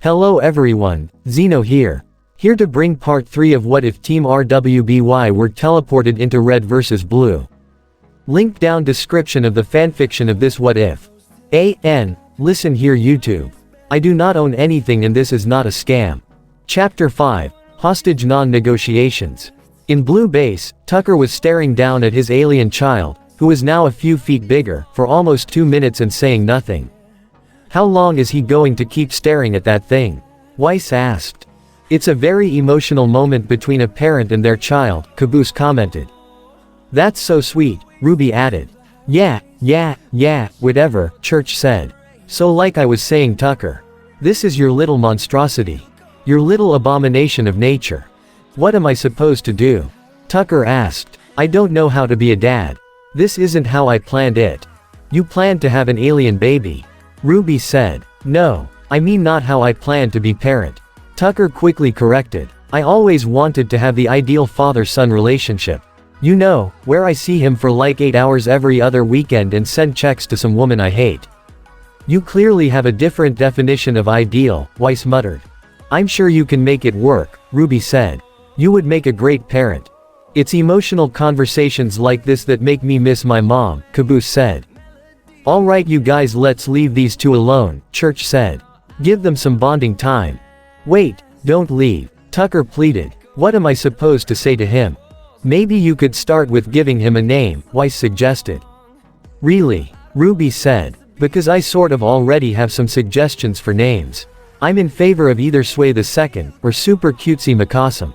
Hello everyone, Zeno here. Here to bring part 3 of What If Team RWBY were teleported into Red vs Blue. Link down description of the fanfiction of this What If. Listen here YouTube. I do not own anything and this is not a scam. Chapter 5, Hostage Non-Negotiations. In Blue Base, Tucker was staring down at his alien child, who was now a few feet bigger, for almost 2 minutes and saying nothing. How long is he going to keep staring at that thing? Weiss asked. It's a very emotional moment between a parent and their child, Caboose commented. That's so sweet, Ruby added. Yeah, whatever, Church said. So like I was saying Tucker. This is your little monstrosity. Your little abomination of nature. What am I supposed to do? Tucker asked. I don't know how to be a dad. This isn't how I planned it. You planned to have an alien baby. Ruby said. No, I mean not how I planned to be parent. Tucker quickly corrected. I always wanted to have the ideal father-son relationship. You know, where I see him for like 8 hours every other weekend and send checks to some woman I hate. You clearly have a different definition of ideal, Weiss muttered. I'm sure you can make it work, Ruby said. You would make a great parent. It's emotional conversations like this that make me miss my mom, Caboose said. Alright you guys, let's leave these two alone, Church said. Give them some bonding time. Wait, don't leave, Tucker pleaded. What am I supposed to say to him? Maybe you could start with giving him a name, Weiss suggested. Really? Ruby said. Because I sort of already have some suggestions for names. I'm in favor of either Sway the Second, or Super Cutesy Mikasum.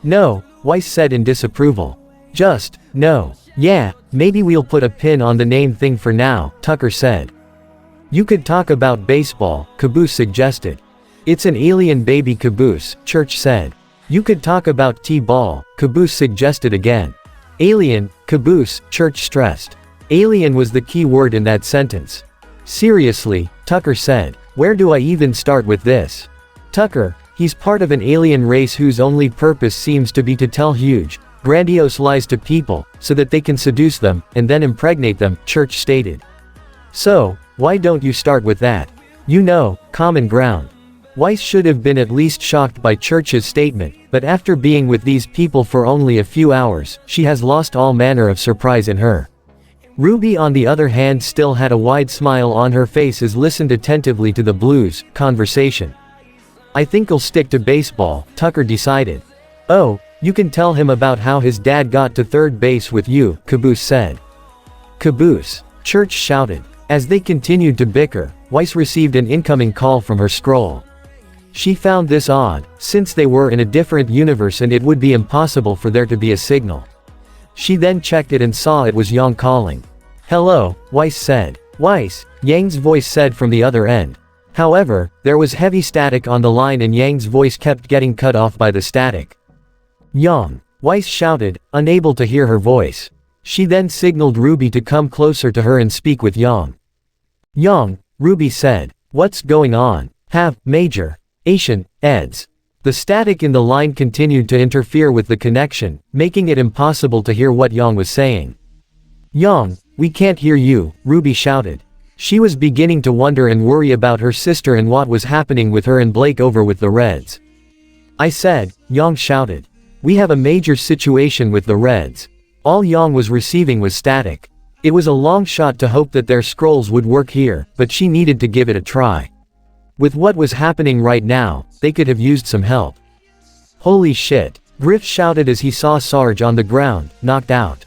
No, Weiss said in disapproval. Just, no. Yeah, maybe we'll put a pin on the name thing for now, Tucker said. You could talk about baseball, Caboose suggested. It's an alien baby Caboose, Church said. You could talk about T-ball, Caboose suggested again. Alien, Caboose, Church stressed. Alien was the key word in that sentence. Seriously, Tucker said. Where do I even start with this? Tucker, he's part of an alien race whose only purpose seems to be to tell huge, grandiose lies to people, so that they can seduce them, and then impregnate them, Church stated. So, why don't you start with that? You know, common ground. Weiss should have been at least shocked by Church's statement, but after being with these people for only a few hours, she has lost all manner of surprise in her. Ruby on the other hand still had a wide smile on her face as listened attentively to the Blues' conversation. I think I'll stick to baseball, Tucker decided. Oh, you can tell him about how his dad got to third base with you, Caboose said. Caboose, Church shouted. As they continued to bicker, Weiss received an incoming call from her scroll. She found this odd, since they were in a different universe and it would be impossible for there to be a signal. She then checked it and saw it was Yang calling. Hello, Weiss said. Weiss, Yang's voice said from the other end. However, there was heavy static on the line and Yang's voice kept getting cut off by the static. Yang, Weiss shouted, unable to hear her voice. She then signaled Ruby to come closer to her and speak with Yang. Yang, Ruby said. What's going on? Major. Asian, eds. The static in the line continued to interfere with the connection, making it impossible to hear what Yang was saying. Yang, we can't hear you, Ruby shouted. She was beginning to wonder and worry about her sister and what was happening with her and Blake over with the Reds. I said, Yang shouted. We have a major situation with the Reds. All Yang was receiving was static. It was a long shot to hope that their scrolls would work here, but she needed to give it a try. With what was happening right now, they could have used some help. Holy shit, Griff shouted as he saw Sarge on the ground, knocked out.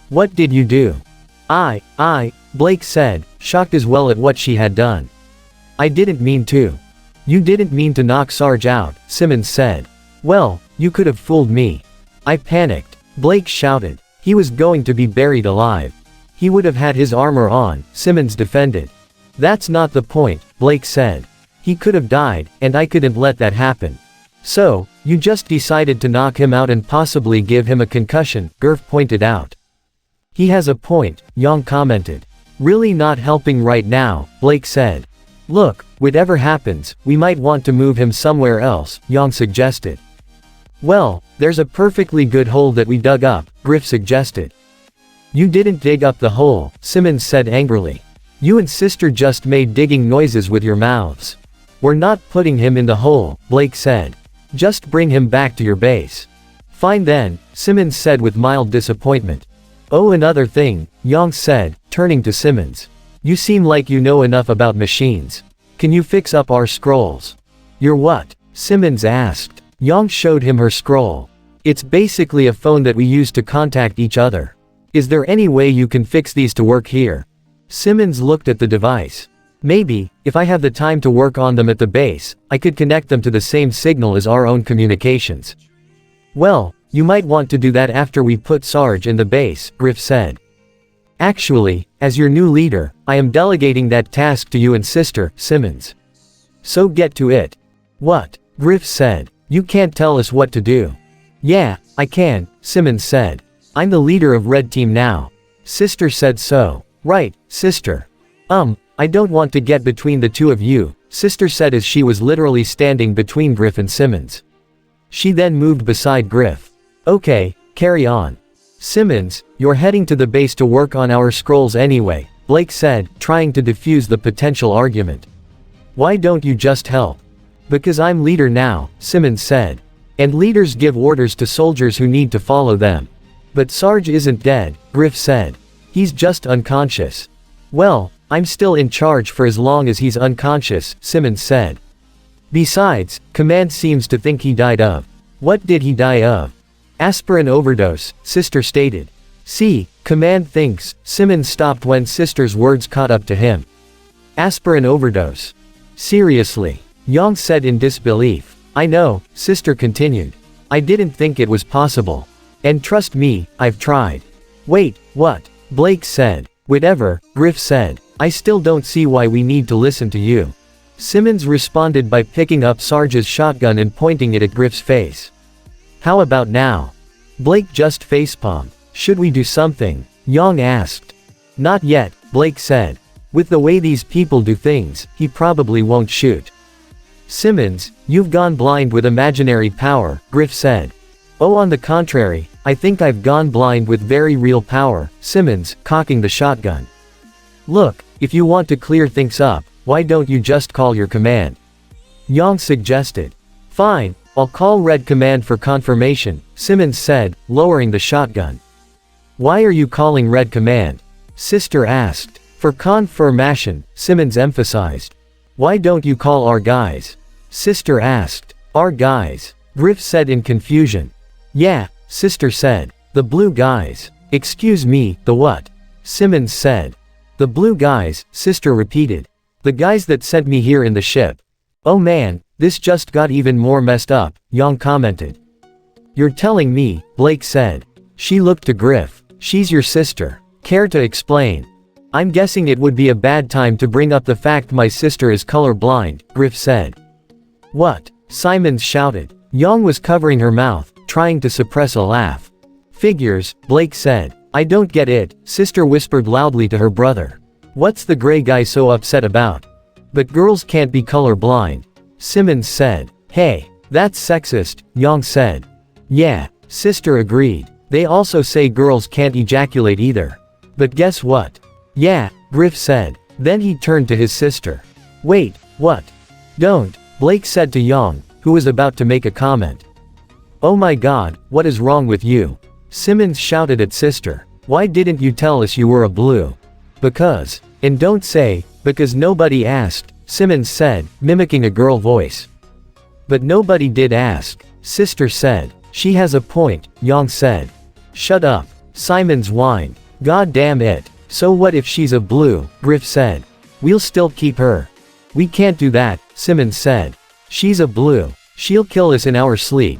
What did you do? Blake said, shocked as well at what she had done. I didn't mean to. You didn't mean to knock Sarge out, Simmons said. Well, you could have fooled me. I panicked. Blake shouted. He was going to be buried alive. He would have had his armor on, Simmons defended. That's not the point, Blake said. He could have died, and I couldn't let that happen. So, you just decided to knock him out and possibly give him a concussion, Griff pointed out. He has a point, Yang commented. Really not helping right now, Blake said. Look, whatever happens, we might want to move him somewhere else, Yang suggested. Well, there's a perfectly good hole that we dug up, Griff suggested. You didn't dig up the hole, Simmons said angrily. You and sister just made digging noises with your mouths. We're not putting him in the hole, Blake said. Just bring him back to your base. Fine then, Simmons said with mild disappointment. Oh, another thing, Yang said, turning to Simmons. You seem like you know enough about machines. Can you fix up our scrolls? Your what? Simmons asked. Yang showed him her scroll. It's basically a phone that we use to contact each other. Is there any way you can fix these to work here? Simmons looked at the device. Maybe, if I have the time to work on them at the base, I could connect them to the same signal as our own communications. Well, you might want to do that after we put Sarge in the base, Griff said. Actually, as your new leader, I am delegating that task to you and Sister, Simmons. So get to it. What? Griff said. You can't tell us what to do. Yeah, I can, Simmons said. I'm the leader of Red Team now. Sister said so. Right, Sister. I don't want to get between the two of you, Sister said as she was literally standing between Griff and Simmons. She then moved beside Griff. Okay, carry on. Simmons, you're heading to the base to work on our scrolls anyway, Blake said, trying to defuse the potential argument. Why don't you just help? Because I'm leader now, Simmons said. And leaders give orders to soldiers who need to follow them. But Sarge isn't dead, Griff said. He's just unconscious. Well, I'm still in charge for as long as he's unconscious, Simmons said. Besides, Command seems to think he died of. What did he die of? Aspirin overdose, Sister stated. See, Command thinks, Simmons stopped when Sister's words caught up to him. Aspirin overdose. Seriously? Yang said in disbelief. I know, Sister continued. I didn't think it was possible. And trust me, I've tried. Wait, what? Blake said. Whatever, Griff said. I still don't see why we need to listen to you. Simmons responded by picking up Sarge's shotgun and pointing it at Griff's face. How about now? Blake just facepalmed. Should we do something? Yang asked. Not yet, Blake said. With the way these people do things, he probably won't shoot. Simmons, you've gone blind with imaginary power, Griff said. Oh, on the contrary, I think I've gone blind with very real power, Simmons, cocking the shotgun. Look, if you want to clear things up, why don't you just call your command? Yang suggested. Fine, I'll call Red Command for confirmation, Simmons said, lowering the shotgun. Why are you calling Red Command? Sister asked. For confirmation, Simmons emphasized. Why don't you call our guys? Sister asked. Our guys? Griff said in confusion. Yeah, Sister said. The blue guys. Excuse me, the what? Simmons said. The blue guys, Sister repeated. The guys that sent me here in the ship. Oh man, this just got even more messed up, Yang commented. You're telling me, Blake said. She looked to Griff. She's your sister. Care to explain? I'm guessing it would be a bad time to bring up the fact my sister is colorblind, Griff said. What? Simons shouted. Yang was covering her mouth, trying to suppress a laugh. Figures, Blake said. I don't get it, Sister whispered loudly to her brother. What's the gray guy so upset about? But girls can't be colorblind. Simmons said. Hey, that's sexist, Yang said. Yeah, Sister agreed. They also say girls can't ejaculate either. But guess what? Yeah, Griff said. Then he turned to his sister. Wait, what? Don't, Blake said to Yang, who was about to make a comment. Oh my god, what is wrong with you? Simmons shouted at Sister. Why didn't you tell us you were a blue? Because. And don't say, because nobody asked, Simmons said, mimicking a girl voice. But nobody did ask, Sister said. She has a point, Yang said. Shut up, Simons whined. God damn it. So what if she's a blue, Griff said. We'll still keep her. We can't do that, Simmons said. She's a blue. She'll kill us in our sleep.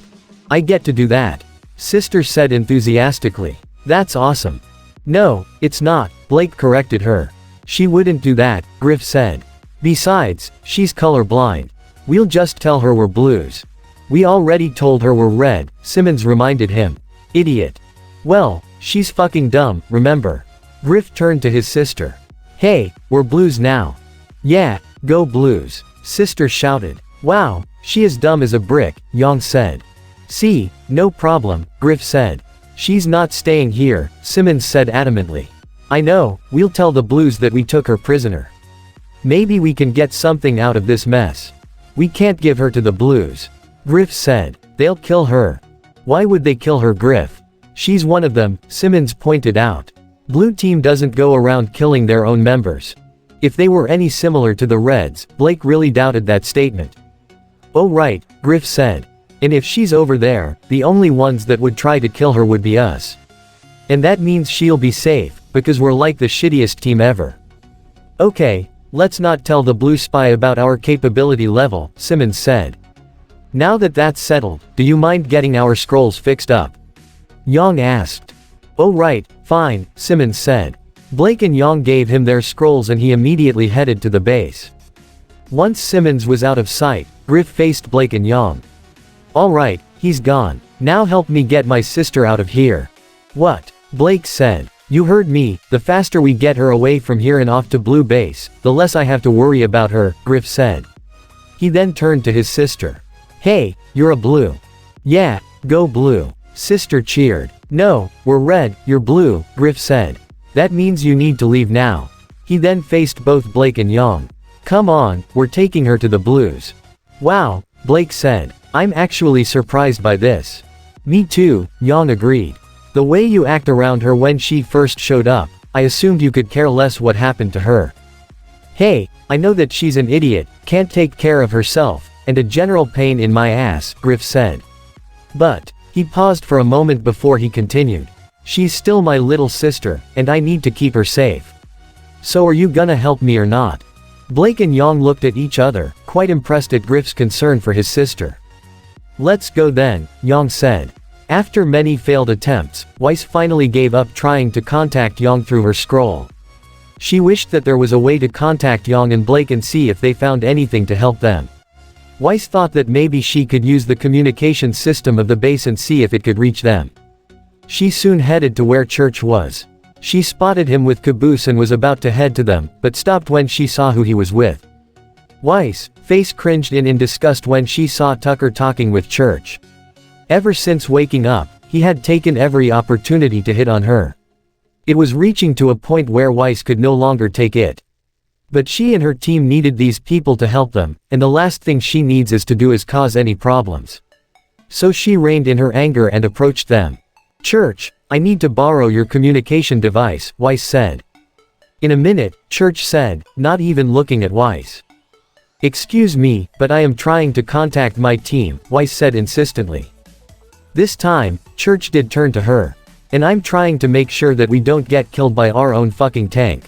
I get to do that. Sister said enthusiastically. That's awesome. No, it's not, Blake corrected her. She wouldn't do that, Griff said. Besides, she's colorblind. We'll just tell her we're blues. We already told her we're red, Simmons reminded him. Idiot. Well, she's fucking dumb, remember? Griff turned to his sister. Hey, we're blues now. Yeah, go blues, Sister shouted. Wow, she is dumb as a brick, Yang said. See, no problem, Griff said. She's not staying here, Simmons said adamantly. I know, we'll tell the blues that we took her prisoner. Maybe we can get something out of this mess. We can't give her to the Blues. Griff said. They'll kill her. Why would they kill her, Griff? She's one of them, Simmons pointed out. Blue team doesn't go around killing their own members. If they were any similar to the Reds, Blake really doubted that statement. Oh right, Griff said. And if she's over there, the only ones that would try to kill her would be us. And that means she'll be safe, because we're like the shittiest team ever. Okay, let's not tell the Blue spy about our capability level, Simmons said. Now that that's settled, do you mind getting our scrolls fixed up? Young asked. Oh right, fine, Simmons said. Blake and Young gave him their scrolls and he immediately headed to the base. Once Simmons was out of sight, Griff faced Blake and Young. Alright, he's gone. Now help me get my sister out of here. What? Blake said. You heard me, the faster we get her away from here and off to Blue base, the less I have to worry about her, Griff said. He then turned to his sister. Hey, you're a Blue. Yeah, go Blue. Sister cheered. No, we're Red, you're Blue, Griff said. That means you need to leave now. He then faced both Blake and Young. Come on, we're taking her to the Blues. Wow, Blake said. I'm actually surprised by this. Me too, Young agreed. The way you act around her when she first showed up, I assumed you could care less what happened to her. Hey, I know that she's an idiot, can't take care of herself, and a general pain in my ass, Griff said. But, he paused for a moment before he continued. She's still my little sister, and I need to keep her safe. So are you gonna help me or not? Blake and Young looked at each other, quite impressed at Griff's concern for his sister. Let's go then, Young said. After many failed attempts, Weiss finally gave up trying to contact Young through her scroll. She wished that there was a way to contact Young and Blake and see if they found anything to help them. Weiss thought that maybe she could use the communication system of the base and see if it could reach them. She soon headed to where Church was. She spotted him with Caboose and was about to head to them, but stopped when she saw who he was with. Weiss' face cringed in disgust when she saw Tucker talking with Church. Ever since waking up, he had taken every opportunity to hit on her. It was reaching to a point where Weiss could no longer take it. But she and her team needed these people to help them, and the last thing she needs is to do is cause any problems. So she reined in her anger and approached them. Church, I need to borrow your communication device, Weiss said. In a minute, Church said, not even looking at Weiss. Excuse me, but I am trying to contact my team, Weiss said insistently. This time, Church did turn to her. And I'm trying to make sure that we don't get killed by our own fucking tank.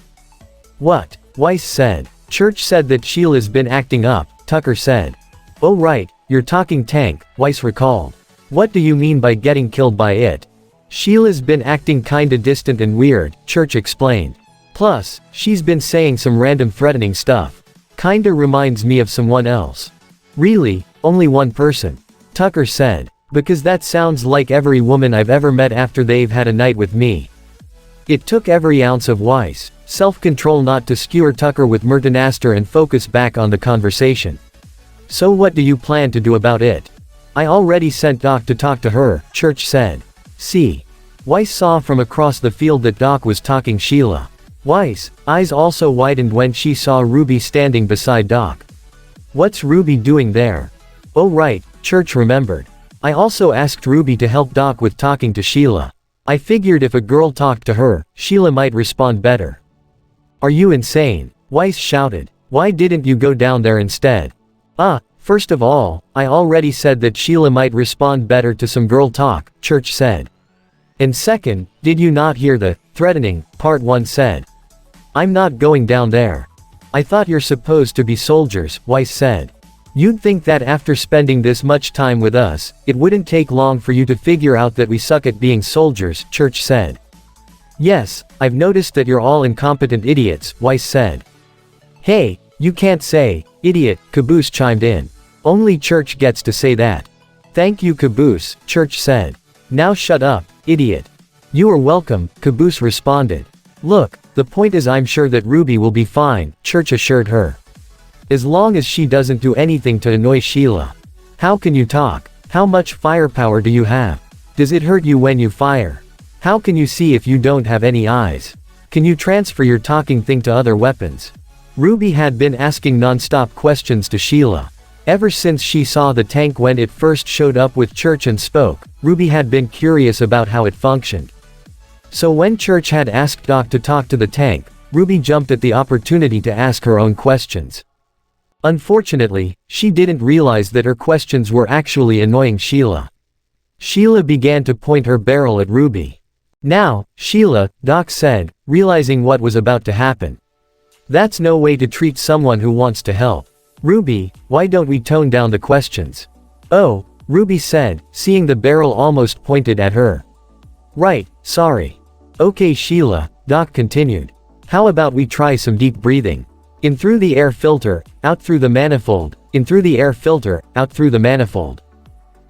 What? Weiss said. Church said that Sheila's been acting up, Tucker said. Oh right, you're talking tank, Weiss recalled. What do you mean by getting killed by it? Sheila's been acting kinda distant and weird, Church explained. Plus, she's been saying some random threatening stuff. Kinda reminds me of someone else. Really, only one person? Tucker said. Because that sounds like every woman I've ever met after they've had a night with me. It took every ounce of Weiss' self-control not to skewer Tucker with Mertonaster and focus back on the conversation. So what do you plan to do about it? I already sent Doc to talk to her, Church said. See. Weiss saw from across the field that Doc was talking Sheila. Weiss' eyes also widened when she saw Ruby standing beside Doc. What's Ruby doing there? Oh right, Church remembered. I also asked Ruby to help Doc with talking to Sheila. I figured if a girl talked to her, Sheila might respond better. Are you insane? Weiss shouted. Why didn't you go down there instead? First of all, I already said that Sheila might respond better to some girl talk, Church said. And second, did you not hear the threatening part one said? I'm not going down there. I thought you're supposed to be soldiers, Weiss said. You'd think that after spending this much time with us, it wouldn't take long for you to figure out that we suck at being soldiers, Church said. Yes, I've noticed that you're all incompetent idiots, Weiss said. Hey, you can't say, idiot, Caboose chimed in. Only Church gets to say that. Thank you Caboose, Church said. Now shut up, idiot. You are welcome, Caboose responded. Look, the point is I'm sure that Ruby will be fine, Church assured her. As long as she doesn't do anything to annoy Sheila. How can you talk? How much firepower do you have? Does it hurt you when you fire? How can you see if you don't have any eyes? Can you transfer your talking thing to other weapons? Ruby had been asking non-stop questions to Sheila. Ever since she saw the tank when it first showed up with Church and spoke, Ruby had been curious about how it functioned. So when Church had asked Doc to talk to the tank, Ruby jumped at the opportunity to ask her own questions. Unfortunately, she didn't realize that her questions were actually annoying Sheila. Sheila began to point her barrel at Ruby. "Now, Sheila," Doc said, realizing what was about to happen. "That's no way to treat someone who wants to help. Ruby, why don't we tone down the questions?" "Oh," Ruby said, seeing the barrel almost pointed at her. "Right, sorry." "Okay Sheila," Doc continued. "How about we try some deep breathing? In through the air filter, out through the manifold, in through the air filter, out through the manifold."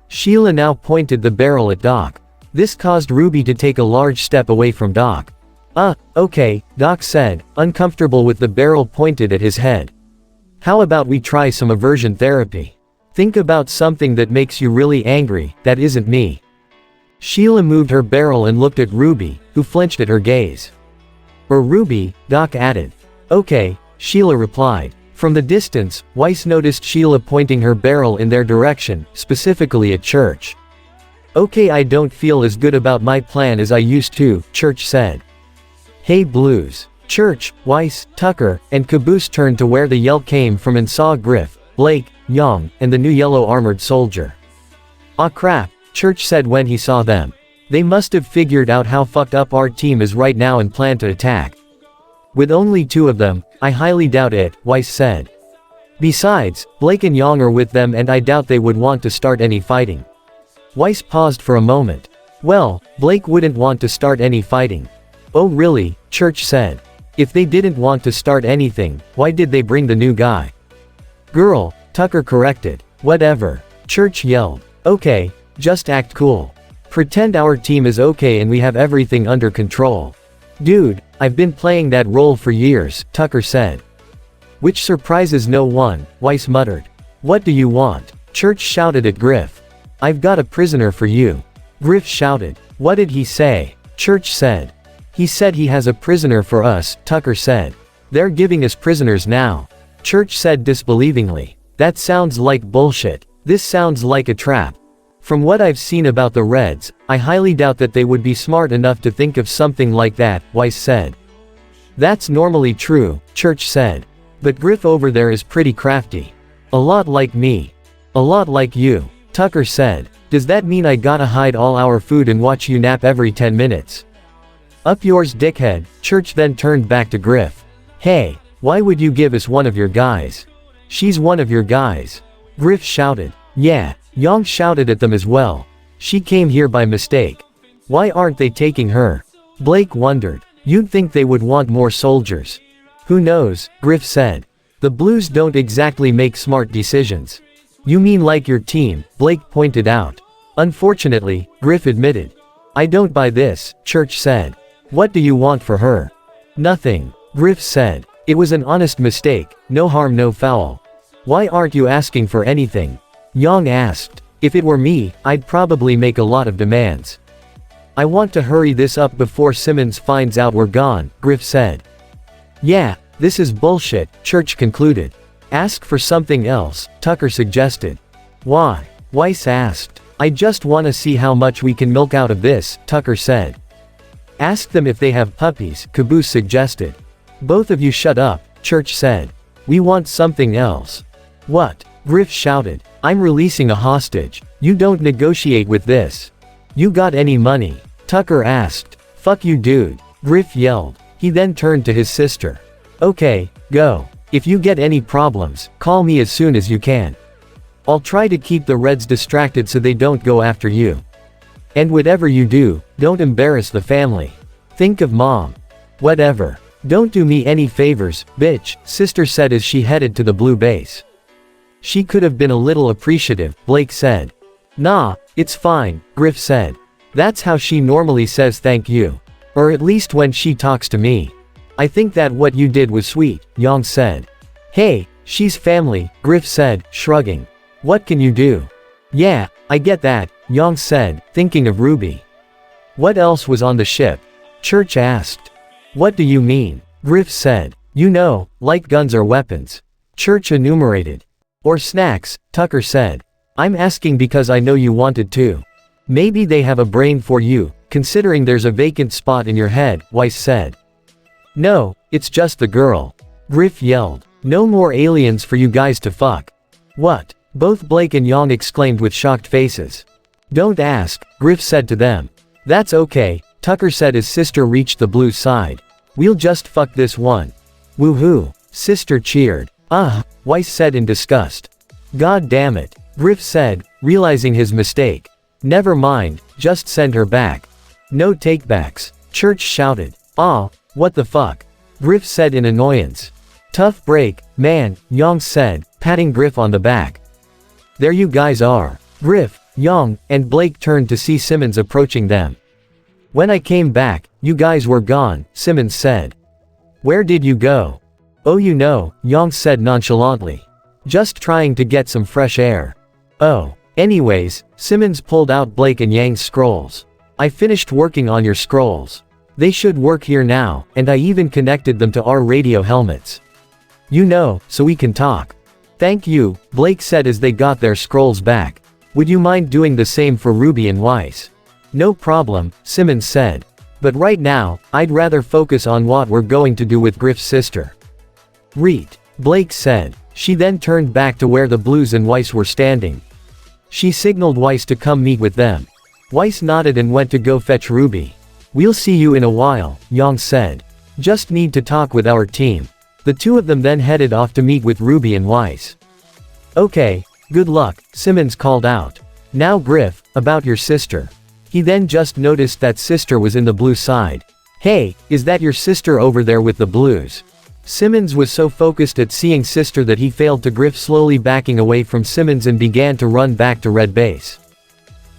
Sheila now pointed the barrel at Doc. This caused Ruby to take a large step away from Doc. Okay," Doc said, uncomfortable with the barrel pointed at his head. "How about we try some aversion therapy? Think about something that makes you really angry, that isn't me." Sheila moved her barrel and looked at Ruby, who flinched at her gaze. "Or Ruby," Doc added. "Okay," Sheila replied. From the distance, Weiss noticed Sheila pointing her barrel in their direction, specifically at Church. "Okay, I don't feel as good about my plan as I used to," Church said. "Hey Blues." Church, Weiss, Tucker, and Caboose turned to where the yell came from and saw Griff, Blake, Young, and the new yellow armored soldier. "Aw crap," Church said when he saw them. "They must have figured out how fucked up our team is right now and plan to attack. With only 2 of them, I highly doubt it," Weiss said. "Besides, Blake and Young are with them and I doubt they would want to start any fighting." Weiss paused for a moment. "Well, Blake wouldn't want to start any fighting." "Oh really?" Church said. "If they didn't want to start anything, why did they bring the new guy?" "Girl," Tucker corrected. "Whatever," Church yelled. "Okay, just act cool. Pretend our team is okay and we have everything under control." "Dude, I've been playing that role for years," Tucker said. "Which surprises no one," Weiss muttered. "What do you want?" Church shouted at Griff. "I've got a prisoner for you." Griff shouted. "What did he say?" Church said. "He said he has a prisoner for us," Tucker said. "They're giving us prisoners now." Church said disbelievingly. "That sounds like bullshit. This sounds like a trap. From what I've seen about the Reds, I highly doubt that they would be smart enough to think of something like that," Weiss said. "That's normally true," Church said. "But Griff over there is pretty crafty. A lot like me. A lot like you." Tucker said. "Does that mean I gotta hide all our food and watch you nap every 10 minutes? Up yours dickhead." Church then turned back to Griff. "Hey, why would you give us one of your guys? She's one of your guys." Griff shouted. "Yeah." Young shouted at them as well. "She came here by mistake. Why aren't they taking her?" Blake wondered. "You'd think they would want more soldiers." "Who knows," Griff said. "The Blues don't exactly make smart decisions." "You mean like your team," Blake pointed out. "Unfortunately," Griff admitted. "I don't buy this," Church said. "What do you want for her?" "Nothing," Griff said. "It was an honest mistake, no harm no foul." "Why aren't you asking for anything?" Young asked. "If it were me, I'd probably make a lot of demands." "I want to hurry this up before Simmons finds out we're gone," Griff said. "Yeah, this is bullshit," Church concluded. "Ask for something else," Tucker suggested. "Why?" Weiss asked. "I just wanna see how much we can milk out of this," Tucker said. "Ask them if they have puppies," Caboose suggested. "Both of you shut up," Church said. "We want something else." "What?" Griff shouted. "I'm releasing a hostage. You don't negotiate with this." "You got any money?" Tucker asked. "Fuck you dude," Griff yelled. He then turned to his sister. "Okay, go. If you get any problems, call me as soon as you can. I'll try to keep the Reds distracted so they don't go after you. And whatever you do, don't embarrass the family. Think of Mom. Whatever. Don't do me any favors, bitch," sister said as she headed to the blue base. "She could have been a little appreciative," Blake said. "Nah, it's fine," Griff said. "That's how she normally says thank you. Or at least when she talks to me. I think that what you did was sweet," Young said. "Hey, she's family," Griff said, shrugging. "What can you do?" "Yeah, I get that," Young said, thinking of Ruby. "What else was on the ship?" Church asked. "What do you mean?" Griff said. "You know, light guns are weapons." Church enumerated. Or snacks, Tucker said. I'm asking because I know you wanted to. Maybe they have a brain for you, considering there's a vacant spot in your head, Weiss said. No, it's just the girl. Griff yelled. No more aliens for you guys to fuck. What? Both Blake and Yang exclaimed with shocked faces. Don't ask, Griff said to them. That's okay, Tucker said as Sister reached the blue side. We'll just fuck this one. Woohoo, Sister cheered. Weiss said in disgust. God damn it, Griff said, realizing his mistake. Never mind, just send her back. No takebacks, Church shouted. What the fuck? Griff said in annoyance. Tough break, man, Yang said, patting Griff on the back. There you guys are. Griff, Yang, and Blake turned to see Simmons approaching them. When I came back, you guys were gone, Simmons said. Where did you go? Oh, you know, Yang said nonchalantly. Just trying to get some fresh air. Oh. Anyways, Simmons pulled out Blake and Yang's scrolls. I finished working on your scrolls. They should work here now, and I even connected them to our radio helmets. You know, so we can talk. Thank you, Blake said as they got their scrolls back. Would you mind doing the same for Ruby and Weiss? No problem, Simmons said. But right now, I'd rather focus on what we're going to do with Griff's sister. Reet, Blake said. She then turned back to where the Blues and Weiss were standing. She signaled Weiss to come meet with them. Weiss nodded and went to go fetch Ruby. We'll see you in a while, Yang said. Just need to talk with our team. The two of them then headed off to meet with Ruby and Weiss. Okay, good luck, Simmons called out. Now Griff, about your sister. He then just noticed that Sister was in the blue side. Hey, is that your sister over there with the Blues? Simmons was so focused at seeing Sister that he failed to Griff, slowly backing away from Simmons and began to run back to Red Base.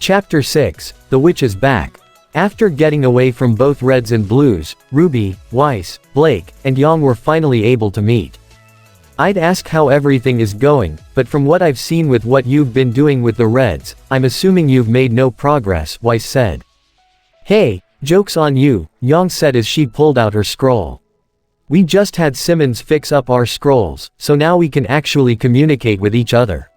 Chapter 6, The Witch is Back. After getting away from both Reds and Blues, Ruby, Weiss, Blake, and Yang were finally able to meet. I'd ask how everything is going, but from what I've seen with what you've been doing with the Reds, I'm assuming you've made no progress, Weiss said. Hey, joke's on you, Yang said as she pulled out her scroll. We just had Simmons fix up our scrolls, so now we can actually communicate with each other.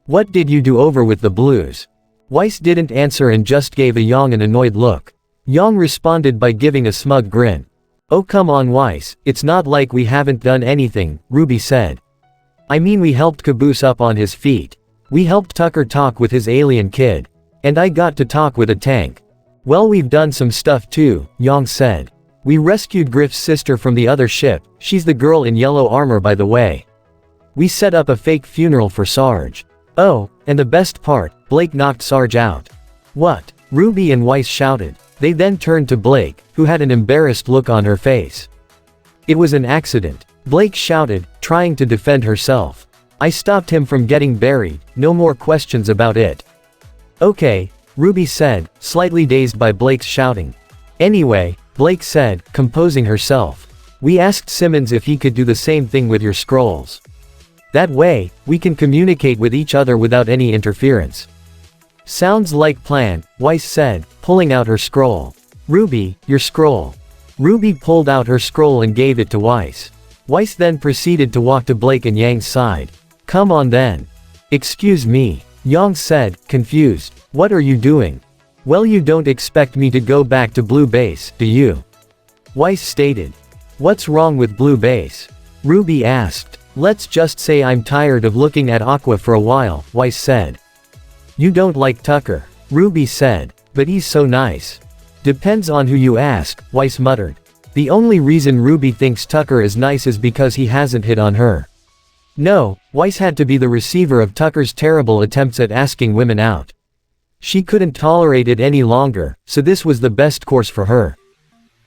What did you do over with the Blues? Weiss didn't answer and just gave Yang an annoyed look. Yang responded by giving a smug grin. Oh come on Weiss, it's not like we haven't done anything, Ruby said. I mean we helped Caboose up on his feet. We helped Tucker talk with his alien kid. And I got to talk with a tank. Well we've done some stuff too, Yang said. We rescued Griff's sister from the other ship, she's the girl in yellow armor by the way. We set up a fake funeral for Sarge. Oh, and the best part, Blake knocked Sarge out. What? Ruby and Weiss shouted. They then turned to Blake, who had an embarrassed look on her face. It was an accident, Blake shouted, trying to defend herself. I stopped him from getting buried, no more questions about it. Okay, Ruby said, slightly dazed by Blake's shouting. Anyway, Blake said, composing herself. We asked Simmons if he could do the same thing with your scrolls. That way, we can communicate with each other without any interference. Sounds like plan, Weiss said, pulling out her scroll. Ruby, your scroll. Ruby pulled out her scroll and gave it to Weiss. Weiss then proceeded to walk to Blake and Yang's side. Come on then. Excuse me, Yang said, confused. What are you doing? Well you don't expect me to go back to Blue Base, do you? Weiss stated. What's wrong with Blue Base? Ruby asked. Let's just say I'm tired of looking at Aqua for a while, Weiss said. You don't like Tucker, Ruby said, but he's so nice. Depends on who you ask, Weiss muttered. The only reason Ruby thinks Tucker is nice is because he hasn't hit on her. No, Weiss had to be the receiver of Tucker's terrible attempts at asking women out. She couldn't tolerate it any longer, so this was the best course for her.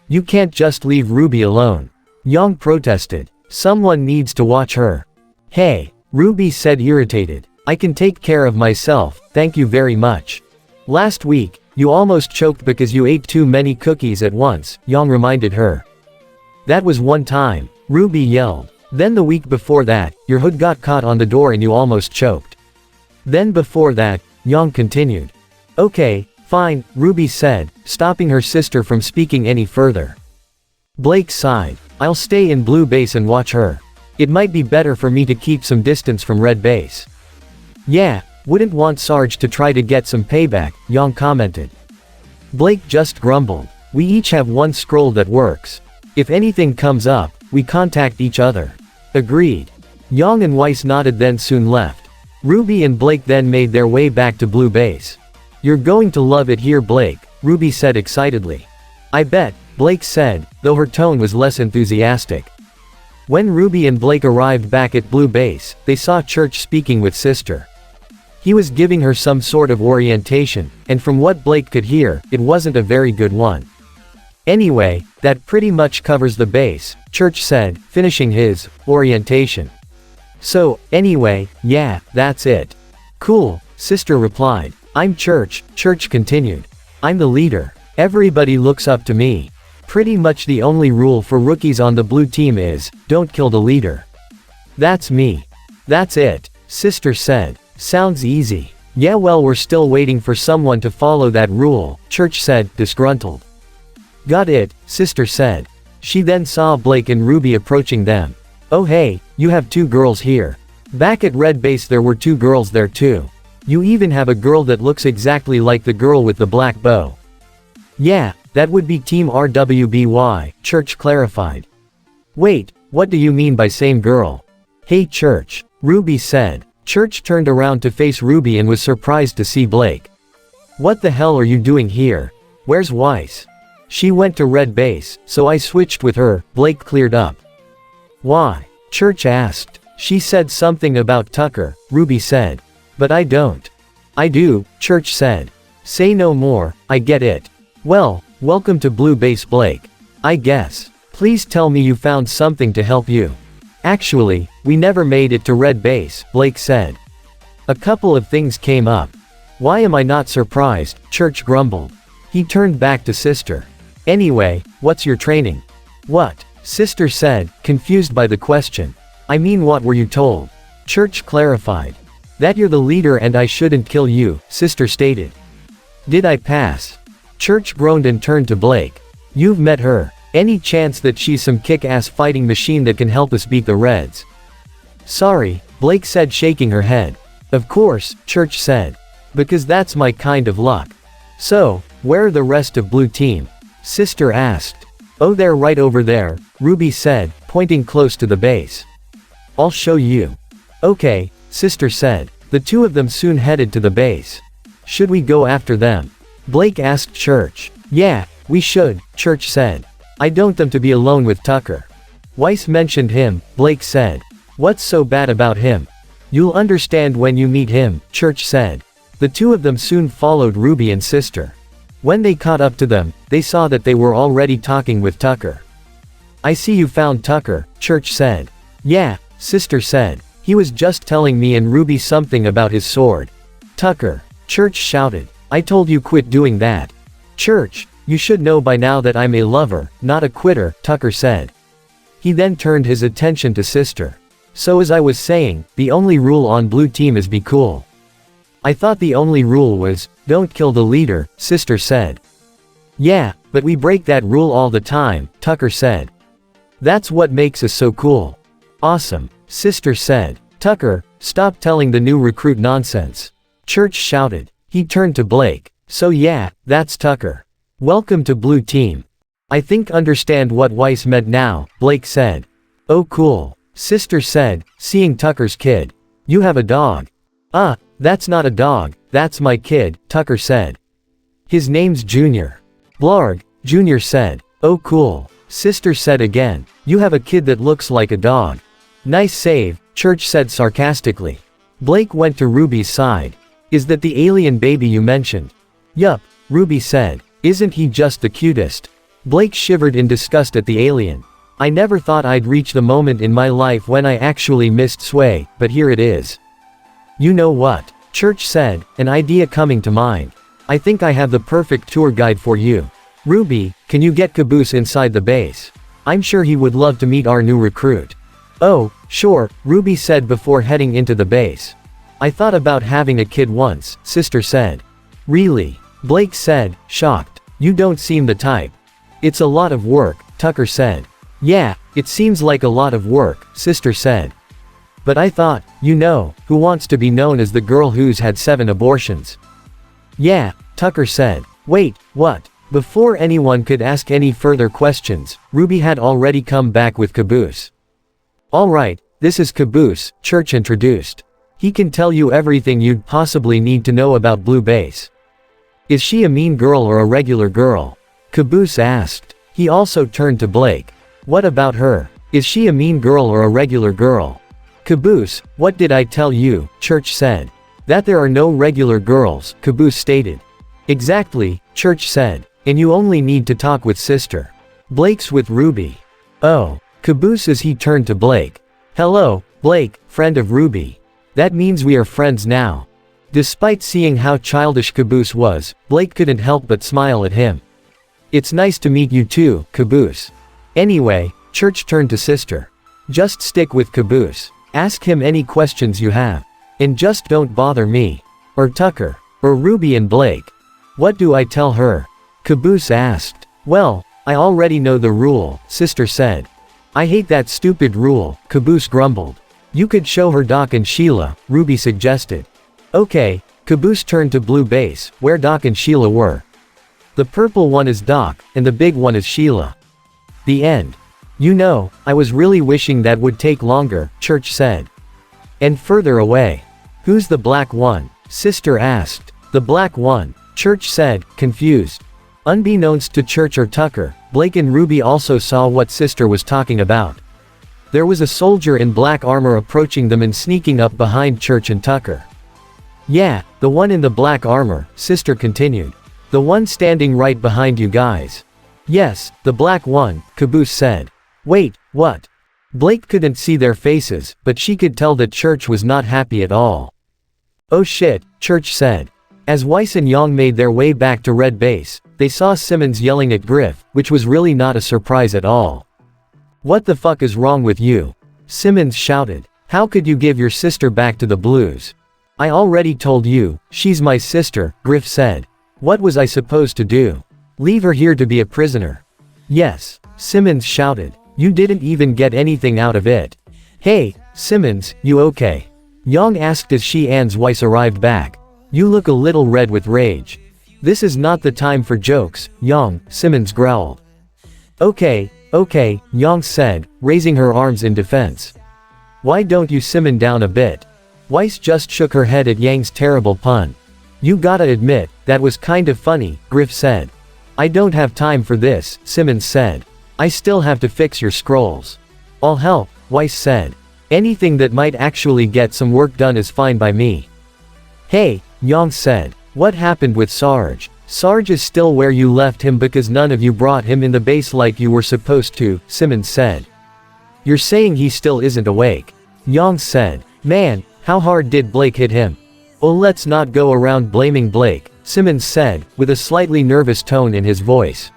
You can't just leave Ruby alone. Yang protested. Someone needs to watch her. Hey, Ruby said irritated. I can take care of myself, thank you very much. Last week, you almost choked because you ate too many cookies at once, Yang reminded her. That was one time, Ruby yelled. Then the week before that, your hood got caught on the door and you almost choked. Then before that, Yang continued. Okay, fine, Ruby said, stopping her sister from speaking any further. Blake sighed. I'll stay in Blue Base and watch her. It might be better for me to keep some distance from red base. Yeah, wouldn't want Sarge to try to get some payback, Yang commented. Blake just grumbled. We each have one scroll that works. If anything comes up, we contact each other. Agreed. Yang and Weiss nodded, then soon left. Ruby and Blake then made their way back to blue base. You're going to love it here, Blake, Ruby said excitedly. I bet, Blake said, though her tone was less enthusiastic. When Ruby and Blake arrived back at blue base, they saw Church speaking with Sister. He was giving her some sort of orientation, and from what Blake could hear, it wasn't a very good one. Anyway, that pretty much covers the base, Church said, finishing his orientation. So, anyway, yeah, that's it. Cool, Sister replied. I'm Church, Church continued. I'm the leader. Everybody looks up to me. Pretty much the only rule for rookies on the blue team is, don't kill the leader. That's me. That's it, Sister said. Sounds easy. Yeah, well, we're still waiting for someone to follow that rule, Church said, disgruntled. Got it, Sister said. She then saw Blake and Ruby approaching them. Oh hey, you have two girls here. Back at red base there were two girls there too. You even have a girl that looks exactly like the girl with the black bow. Yeah, that would be Team RWBY, Church clarified. Wait, what do you mean by same girl? Hey Church, Ruby said. Church turned around to face Ruby and was surprised to see Blake. What the hell are you doing here? Where's Weiss? She went to red base, so I switched with her, Blake cleared up. Why? Church asked. She said something about Tucker, Ruby said. But I don't. I do, Church said. Say no more, I get it. Well, welcome to blue base, Blake. I guess. Please tell me you found something to help you. Actually, we never made it to red base, Blake said. A couple of things came up. Why am I not surprised? Church grumbled. He turned back to Sister. Anyway, what's your training? What? Sister said, confused by the question. I mean, what were you told? Church clarified. That you're the leader and I shouldn't kill you, Sister stated. Did I pass? Church groaned and turned to Blake. You've met her. Any chance that she's some kick-ass fighting machine that can help us beat the Reds? Sorry, Blake said, shaking her head. Of course, Church said. Because that's my kind of luck. So, where are the rest of blue team? Sister asked. Oh, they're right over there, Ruby said, pointing close to the base. I'll show you. Okay, Sister said. The two of them soon headed to the base. Should we go after them? Blake asked Church. Yeah, we should, Church said. I don't want them to be alone with Tucker. Weiss mentioned him, Blake said. What's so bad about him? You'll understand when you meet him, Church said. The two of them soon followed Ruby and Sister. When they caught up to them, they saw that they were already talking with Tucker. I see you found Tucker, Church said. Yeah, Sister said. He was just telling me and Ruby something about his sword. Tucker, Church shouted. I told you quit doing that. Church, you should know by now that I'm a lover, not a quitter, Tucker said. He then turned his attention to Sister. So as I was saying, the only rule on blue team is be cool. I thought the only rule was, don't kill the leader, Sister said. Yeah, but we break that rule all the time, Tucker said. That's what makes us so cool. Awesome, Sister said. Tucker, stop telling the new recruit nonsense. Church shouted. He turned to Blake. So yeah, that's Tucker. Welcome to blue team. I think understand what Weiss meant now, Blake said. Oh cool, Sister said, seeing Tucker's kid. You have a dog. That's not a dog, that's my kid, Tucker said. His name's Junior. Blarg, Junior said. Oh cool, Sister said again. You have a kid that looks like a dog. Nice save, Church said sarcastically. Blake went to Ruby's side. Is that the alien baby you mentioned? Yup, Ruby said. Isn't he just the cutest? Blake shivered in disgust at the alien. I never thought I'd reach the moment in my life when I actually missed Sway, but here it is. You know what? Church said, an idea coming to mind. I think I have the perfect tour guide for you. Ruby, can you get Caboose inside the base? I'm sure he would love to meet our new recruit. Oh, sure, Ruby said before heading into the base. I thought about having a kid once, Sister said. Really? Blake said, shocked. You don't seem the type. It's a lot of work, Tucker said. Yeah, it seems like a lot of work, sister said. But I thought, who wants to be known as the girl who's had 7 abortions? Yeah, Tucker said. Wait, what? Before anyone could ask any further questions, Ruby had already come back with Caboose. Alright, this is Caboose, Church introduced. He can tell you everything you'd possibly need to know about Blue Base. Is she a mean girl or a regular girl? Caboose asked. He also turned to Blake. What about her? Is she a mean girl or a regular girl? Caboose, what did I tell you? Church said. That there are no regular girls, Caboose stated. Exactly, Church said. And you only need to talk with sister. Blake's with Ruby. Oh, Caboose as he turned to Blake. Hello, Blake, friend of Ruby. That means we are friends now. Despite seeing how childish Caboose was, Blake couldn't help but smile at him. It's nice to meet you too, Caboose. Anyway, Church turned to sister. Just stick with Caboose. Ask him any questions you have. And just don't bother me. Or Tucker. Or Ruby and Blake. What do I tell her? Caboose asked. Well, I already know the rule, sister said. I hate that stupid rule, Caboose grumbled. You could show her Doc and Sheila, Ruby suggested. Okay, Caboose turned to Blue Base, where Doc and Sheila were. The purple one is Doc, and the big one is Sheila. The end. I was really wishing that would take longer, Church said. And further away. Who's the black one? Sister asked. The black one, Church said, confused. Unbeknownst to Church or Tucker, Blake and Ruby also saw what sister was talking about. There was a soldier in black armor approaching them and sneaking up behind Church and Tucker. Yeah, the one in the black armor, sister continued. The one standing right behind you guys. Yes, the black one, Caboose said. Wait, what? Blake couldn't see their faces, but she could tell that Church was not happy at all. Oh shit, Church said. As Weiss and Young made their way back to Red Base, they saw Simmons yelling at Griff, which was really not a surprise at all. What the fuck is wrong with you? Simmons shouted. How could you give your sister back to the Blues? I already told you, she's my sister, Griff said. What was I supposed to do? Leave her here to be a prisoner? Yes, Simmons shouted. You didn't even get anything out of it. Hey, Simmons, you okay? Young asked as she and Weiss arrived back. You look a little red with rage. This is not the time for jokes, Young, Simmons growled. Okay, Young said, raising her arms in defense. Why don't you simmer down a bit? Weiss just shook her head at Yang's terrible pun. You gotta admit, that was kind of funny, Griff said. I don't have time for this, Simmons said. I still have to fix your scrolls. I'll help, Weiss said. Anything that might actually get some work done is fine by me. Hey, Young said. What happened with Sarge? Sarge is still where you left him because none of you brought him in the base like you were supposed to, Simmons said. You're saying he still isn't awake? Young said. Man, how hard did Blake hit him? Oh, let's not go around blaming Blake, Simmons said, with a slightly nervous tone in his voice.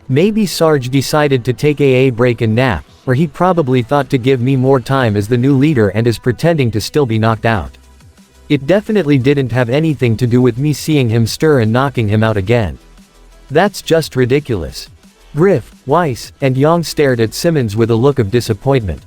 Maybe Sarge decided to take a break and nap, or he probably thought to give me more time as the new leader and is pretending to still be knocked out. It definitely didn't have anything to do with me seeing him stir and knocking him out again. That's just ridiculous. Griff, Weiss, and Young stared at Simmons with a look of disappointment.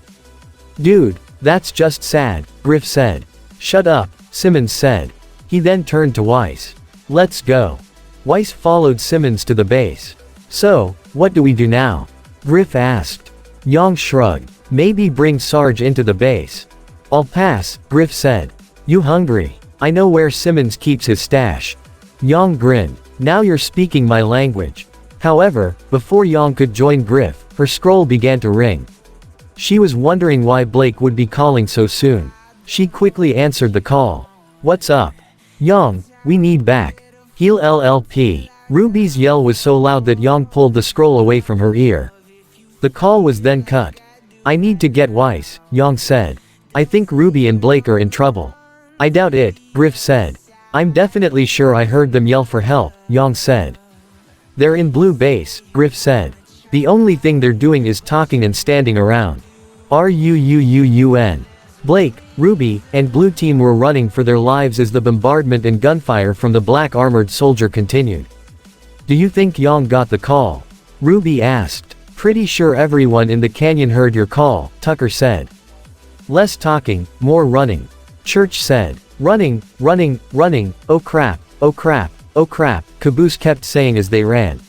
Dude, that's just sad, Griff said. Shut up, Simmons said. He then turned to Weiss. Let's go. Weiss followed Simmons to the base. So, what do we do now? Griff asked. Young shrugged. Maybe bring Sarge into the base. I'll pass, Griff said. You hungry? I know where Simmons keeps his stash. Young grinned. Now you're speaking my language. However, before Young could join Griff, her scroll began to ring. She was wondering why Blake would be calling so soon. She quickly answered the call. What's up? Young, we need back. Heal LLP. Ruby's yell was so loud that Young pulled the scroll away from her ear. The call was then cut. I need to get Weiss, Young said. I think Ruby and Blake are in trouble. I doubt it, Griff said. I'm definitely sure I heard them yell for help, Young said. They're in Blue Base, Griff said. The only thing they're doing is talking and standing around. RUUUUN. Blake, Ruby, and Blue Team were running for their lives as the bombardment and gunfire from the black armored soldier continued. Do you think Young got the call? Ruby asked. Pretty sure everyone in the canyon heard your call, Tucker said. Less talking, more running. Church said. Running, running, running, oh crap, oh crap, oh crap, Caboose kept saying as they ran.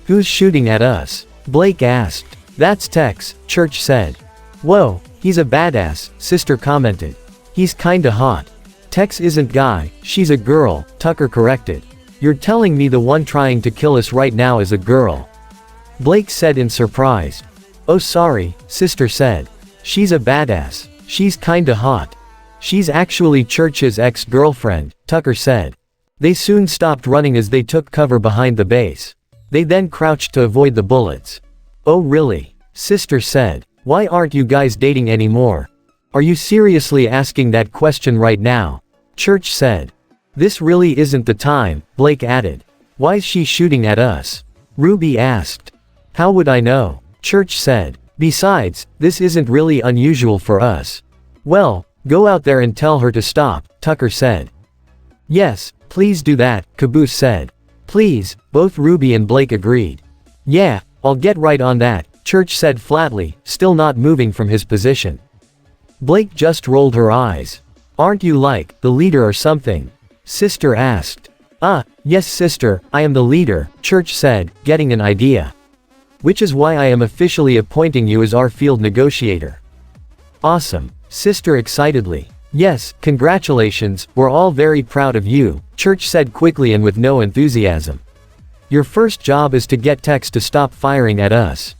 Who's shooting at us? Blake asked. That's Tex, Church said. Whoa, he's a badass, Sister commented. He's kinda hot. Tex isn't guy, she's a girl, Tucker corrected. You're telling me the one trying to kill us right now is a girl? Blake said in surprise. Oh sorry, Sister said. She's a badass. She's kinda hot. She's actually Church's ex-girlfriend, Tucker said. They soon stopped running as they took cover behind the base. They then crouched to avoid the bullets. Oh really? Sister said. Why aren't you guys dating anymore? Are you seriously asking that question right now? Church said. This really isn't the time, Blake added. Why's she shooting at us? Ruby asked. How would I know? Church said. Besides, this isn't really unusual for us. Well, go out there and tell her to stop, Tucker said. Yes, please do that, Caboose said. Please, both Ruby and Blake agreed. Yeah, I'll get right on that, Church said flatly, still not moving from his position. Blake just rolled her eyes. Aren't you like, the leader or something? Sister asked. Yes Sister, I am the leader, Church said, getting an idea. Which is why I am officially appointing you as our field negotiator. Awesome, Sister excitedly. Yes, congratulations, we're all very proud of you, Church said quickly and with no enthusiasm. Your first job is to get Tex to stop firing at us.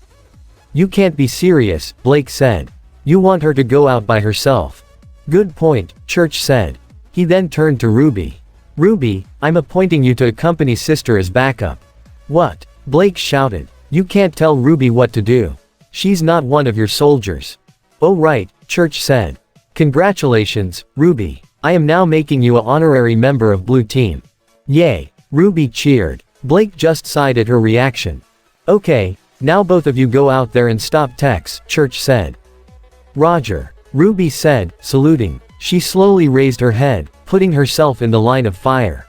You can't be serious, Blake said. You want her to go out by herself. Good point, Church said. He then turned to Ruby. Ruby, I'm appointing you to accompany Sister as backup. What? Blake shouted. You can't tell Ruby what to do. She's not one of your soldiers. Oh right, Church said. Congratulations, Ruby. I am now making you an honorary member of Blue Team. Yay. Ruby cheered. Blake just sighed at her reaction. Okay, now both of you go out there and stop Tex, Church said. Roger. Ruby said, saluting. She slowly raised her head, putting herself in the line of fire.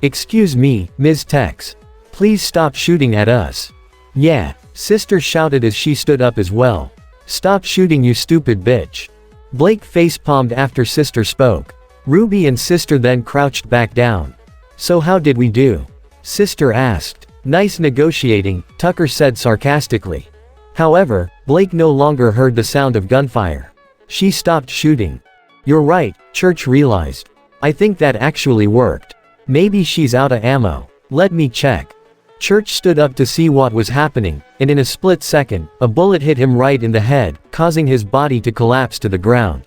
Excuse me, Ms. Tex. Please stop shooting at us. Yeah, Sister shouted as she stood up as well. Stop shooting you stupid bitch. Blake facepalmed after Sister spoke. Ruby and Sister then crouched back down. So how did we do? Sister asked. Nice negotiating, Tucker said sarcastically. However, Blake no longer heard the sound of gunfire. She stopped shooting. You're right, Church realized. I think that actually worked. Maybe she's out of ammo. Let me check. Church stood up to see what was happening, and in a split second, a bullet hit him right in the head, causing his body to collapse to the ground.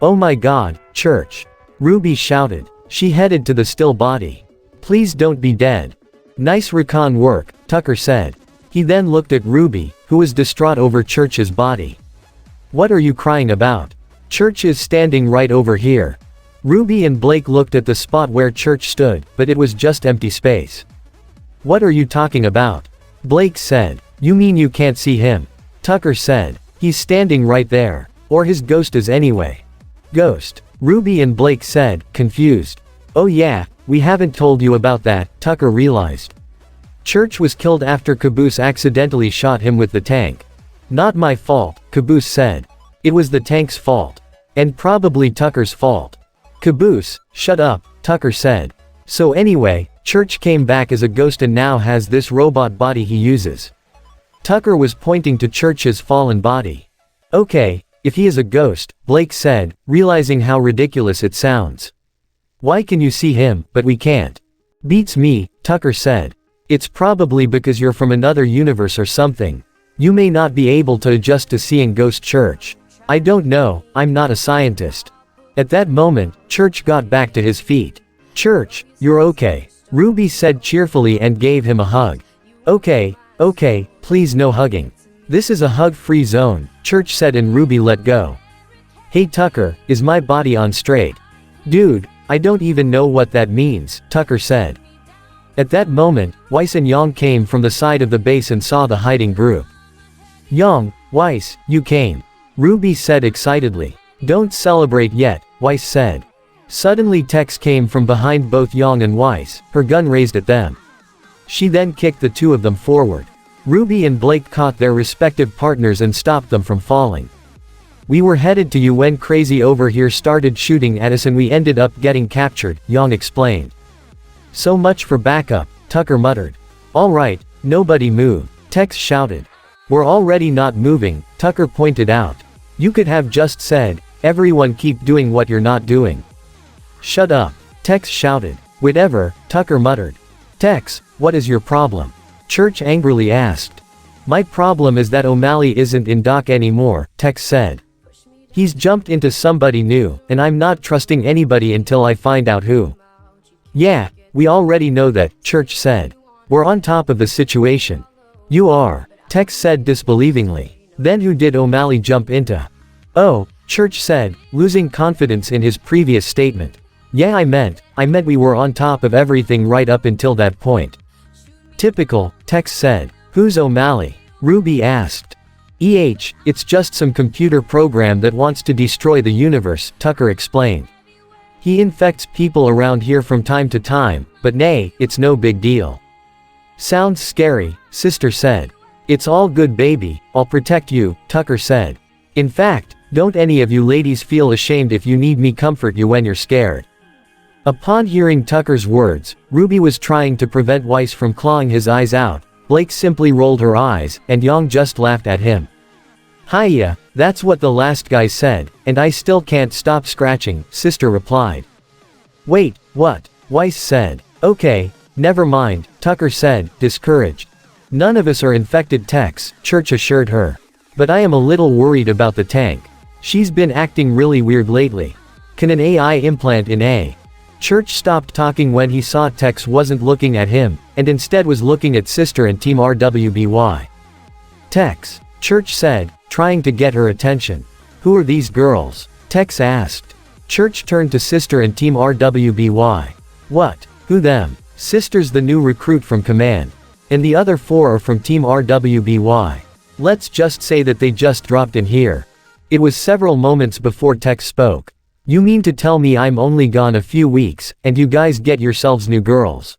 Oh my god, Church. Ruby shouted. She headed to the still body. Please don't be dead. Nice recon work, Tucker said. He then looked at Ruby, who was distraught over Church's body. What are you crying about? Church is standing right over here. Ruby and Blake looked at the spot where Church stood, but it was just empty space. What are you talking about? Blake said. You mean you can't see him? Tucker said. He's standing right there. Or his ghost is anyway. Ghost. Ruby and Blake said, confused. Oh yeah, we haven't told you about that, Tucker realized. Church was killed after Caboose accidentally shot him with the tank. Not my fault, Caboose said. It was the tank's fault. And probably Tucker's fault. Caboose, shut up, Tucker said. So anyway, Church came back as a ghost and now has this robot body he uses. Tucker was pointing to Church's fallen body. Okay, if he is a ghost, Blake said, realizing how ridiculous it sounds. Why can you see him, but we can't? Beats me, Tucker said. It's probably because you're from another universe or something. You may not be able to adjust to seeing Ghost Church. I don't know, I'm not a scientist. At that moment, Church got back to his feet. Church, you're okay. Ruby said cheerfully and gave him a hug. Okay, please no hugging. This is a hug-free zone, Church said and Ruby let go. Hey Tucker, is my body on straight? Dude, I don't even know what that means, Tucker said. At that moment, Weiss and Yang came from the side of the base and saw the hiding group. Yang, Weiss, you came. Ruby said excitedly. Don't celebrate yet, Weiss said. Suddenly Tex came from behind both Yang and Weiss, her gun raised at them. She then kicked the two of them forward. Ruby and Blake caught their respective partners and stopped them from falling. We were headed to you when Crazy over here started shooting at us and we ended up getting captured, Yang explained. So much for backup, Tucker muttered. Alright, nobody move, Tex shouted. We're already not moving, Tucker pointed out. You could have just said, everyone keep doing what you're not doing. Shut up, Tex shouted. Whatever, Tucker muttered. Tex, what is your problem? Church angrily asked. My problem is that O'Malley isn't in dock anymore, Tex said. He's jumped into somebody new, and I'm not trusting anybody until I find out who. Yeah, we already know that, Church said. We're on top of the situation. You are, Tex said disbelievingly. Then who did O'Malley jump into? Oh, Church said, losing confidence in his previous statement. Yeah, I meant we were on top of everything right up until that point. Typical, Tex said. Who's O'Malley? Ruby asked. It's just some computer program that wants to destroy the universe, Tucker explained. He infects people around here from time to time, but nay, it's no big deal. Sounds scary, Sister said. It's all good baby, I'll protect you, Tucker said. In fact, don't any of you ladies feel ashamed if you need me comfort you when you're scared. Upon hearing Tucker's words, Ruby was trying to prevent Weiss from clawing his eyes out. Blake simply rolled her eyes, and Yang just laughed at him. Hiya, that's what the last guy said, and I still can't stop scratching, Sister replied. Wait, what? Weiss said. Okay, never mind, Tucker said, discouraged. None of us are infected, Tex, Church assured her. But I am a little worried about the tank. She's been acting really weird lately. Can an AI implant in a? Church stopped talking when he saw Tex wasn't looking at him, and instead was looking at Sister and Team RWBY. Tex, Church said, trying to get her attention. Who are these girls? Tex asked. Church turned to Sister and Team RWBY. What? Who them? Sister's the new recruit from command. And the other 4 are from Team RWBY. Let's just say that they just dropped in here. It was several moments before Tex spoke. You mean to tell me I'm only gone a few weeks, and you guys get yourselves new girls?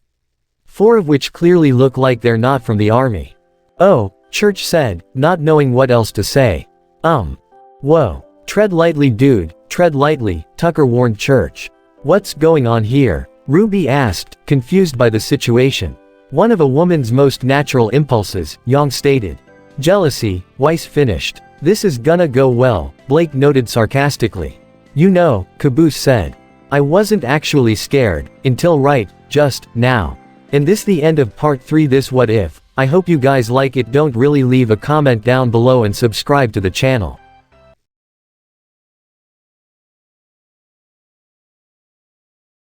4 of which clearly look like they're not from the army. Oh, Church said, not knowing what else to say. Whoa. Tread lightly dude, tread lightly, Tucker warned Church. What's going on here? Ruby asked, confused by the situation. One of a woman's most natural impulses, Yang stated. Jealousy, Weiss finished. This is gonna go well, Blake noted sarcastically. You know, Caboose said. I wasn't actually scared, until just now. And this the end of part 3 this what if. I hope you guys like it. Don't really leave a comment down below and subscribe to the channel.